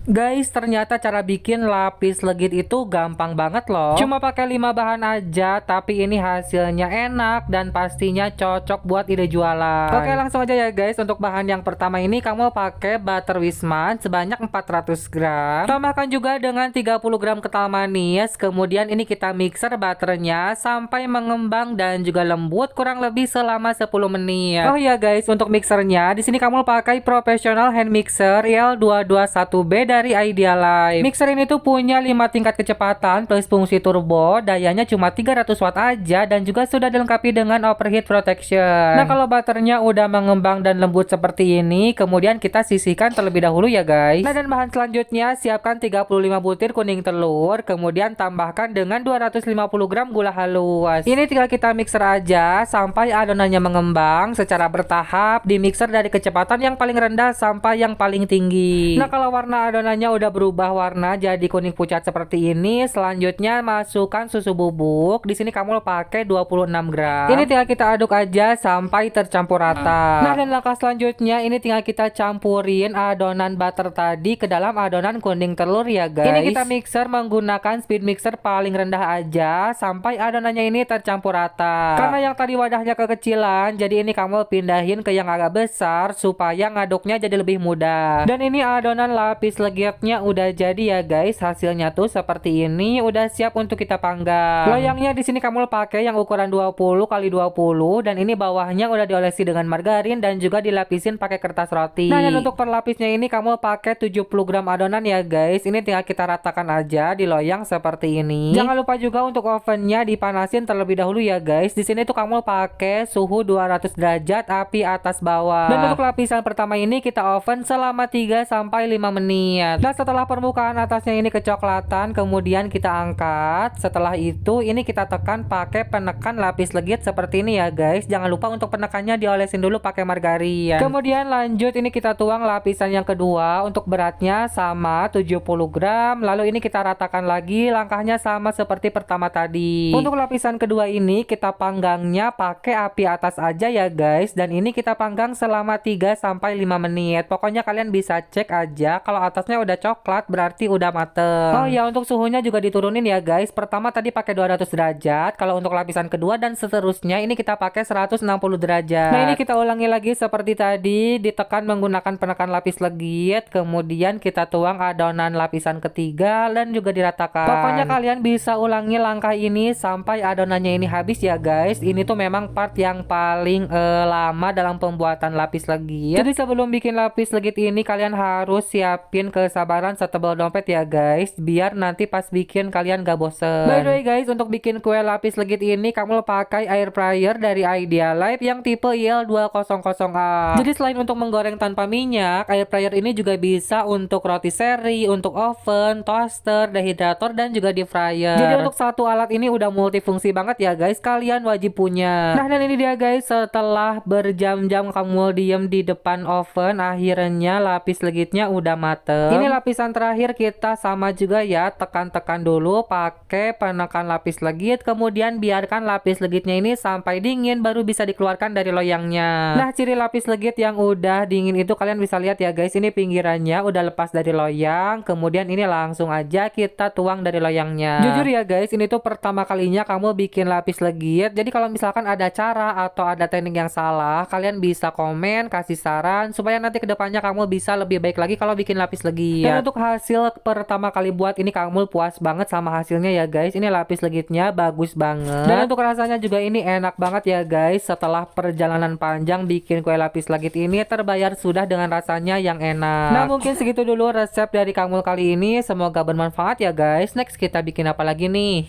Guys, ternyata cara bikin lapis legit itu gampang banget loh. Cuma pakai 5 bahan aja, tapi ini hasilnya enak dan pastinya cocok buat ide jualan. Oke, langsung aja ya guys. Untuk bahan yang pertama ini kamu pakai butter Wisman sebanyak 400 gram. Tambahkan juga dengan 30 gram kental manis. Kemudian ini kita mixer butternya sampai mengembang dan juga lembut kurang lebih selama 10 menit. Oh ya guys, untuk mixernya di sini kamu pakai professional hand mixer IL221B dari Idealife. Mixer ini tuh punya 5 tingkat kecepatan plus fungsi turbo, dayanya cuma 300 watt aja dan juga sudah dilengkapi dengan overheat protection. Nah, kalau butternya udah mengembang dan lembut seperti ini, kemudian kita sisihkan terlebih dahulu ya guys. Nah, dan bahan selanjutnya siapkan 35 butir kuning telur, kemudian tambahkan dengan 250 gram gula halus. Ini tinggal kita mixer aja sampai adonannya mengembang secara bertahap, di mixer dari kecepatan yang paling rendah sampai yang paling tinggi. Nah, kalau warna adonannya udah berubah warna jadi kuning pucat seperti ini, selanjutnya masukkan susu bubuk. Di sini kamu pakai 26 gram. Ini tinggal kita aduk aja sampai tercampur rata. Nah, dan langkah selanjutnya ini tinggal kita campurin adonan butter tadi ke dalam adonan kuning telur ya guys. Ini kita mixer menggunakan speed mixer paling rendah aja sampai adonannya ini tercampur rata. Karena yang tadi wadahnya kekecilan, jadi ini kamu pindahin ke yang agak besar supaya ngaduknya jadi lebih mudah. Dan ini adonan lapis legitnya udah jadi ya guys. Hasilnya tuh seperti ini, udah siap untuk kita panggang. Loyangnya di sini kamu pakai yang ukuran 20 kali 20 dan ini bawahnya udah diolesi dengan margarin dan juga dilapisin pakai kertas roti. Nah, dan untuk perlapisnya ini kamu pakai 70 gram adonan ya guys. Ini tinggal kita ratakan aja di loyang seperti ini. Jangan lupa juga untuk ovennya dipanasin terlebih dahulu ya guys. Di sini tuh kamu pakai suhu 200 derajat api atas bawah. Dan untuk lapisan pertama ini kita oven selama 3 sampai 5 menit. Nah, setelah permukaan atasnya ini kecoklatan, kemudian kita angkat. Setelah itu ini kita tekan pakai penekan lapis legit seperti ini ya guys. Jangan lupa untuk penekannya diolesin dulu pakai margarin. Kemudian lanjut ini kita tuang lapisan yang kedua. Untuk beratnya sama 70 gram. Lalu ini kita ratakan lagi, langkahnya sama seperti pertama tadi. Untuk lapisan kedua ini kita panggangnya pakai api atas aja ya guys. Dan ini kita panggang selama 3 sampai 5 menit. Pokoknya kalian bisa cek aja kalau atasnya udah coklat berarti udah mateng. Oh ya, untuk suhunya juga diturunin ya guys. Pertama tadi pakai 200 derajat. Kalau untuk lapisan kedua dan seterusnya ini kita pakai 160 derajat. Nah, ini kita ulangi lagi seperti tadi, ditekan menggunakan penekan lapis legit. Kemudian kita tuang adonan lapisan ketiga dan juga diratakan. Pokoknya kalian bisa ulangi langkah ini sampai adonannya ini habis ya guys. Ini tuh memang part yang paling lama dalam pembuatan lapis legit. Jadi sebelum bikin lapis legit ini kalian harus siapin kesabaran setebal dompet ya guys, biar nanti pas bikin kalian gak bosen. By the way guys, untuk bikin kue lapis legit ini kamu pakai air fryer dari Idealife yang tipe IL200A. Jadi selain untuk menggoreng tanpa minyak, air fryer ini juga bisa untuk roti seri, untuk oven, toaster, dehydrator, dan juga deep fryer. Jadi untuk satu alat ini udah multifungsi banget ya guys, kalian wajib punya. Nah, dan ini dia guys, setelah berjam-jam kamu diem di depan oven, akhirnya lapis legitnya udah mateng. Ini lapisan terakhir kita sama juga ya, tekan-tekan dulu pakai penekan lapis legit, kemudian biarkan lapis legitnya ini sampai dingin baru bisa dikeluarkan dari loyangnya. Nah, ciri lapis legit yang udah dingin itu kalian bisa lihat ya guys, ini pinggirannya udah lepas dari loyang, kemudian ini langsung aja kita tuang dari loyangnya. Jujur ya guys, ini tuh pertama kalinya kamu bikin lapis legit. Jadi kalau misalkan ada cara atau ada teknik yang salah, kalian bisa komen, kasih saran supaya nanti kedepannya kamu bisa lebih baik lagi kalau bikin lapis legit. Dan untuk hasil pertama kali buat ini kamu puas banget sama hasilnya ya guys. Ini lapis legitnya bagus banget. Dan untuk rasanya juga ini enak banget ya guys. Setelah perjalanan panjang bikin kue lapis legit ini terbayar sudah dengan rasanya yang enak. Nah, mungkin segitu dulu resep dari Kamul kali ini. Semoga bermanfaat ya guys. Next kita bikin apa lagi nih?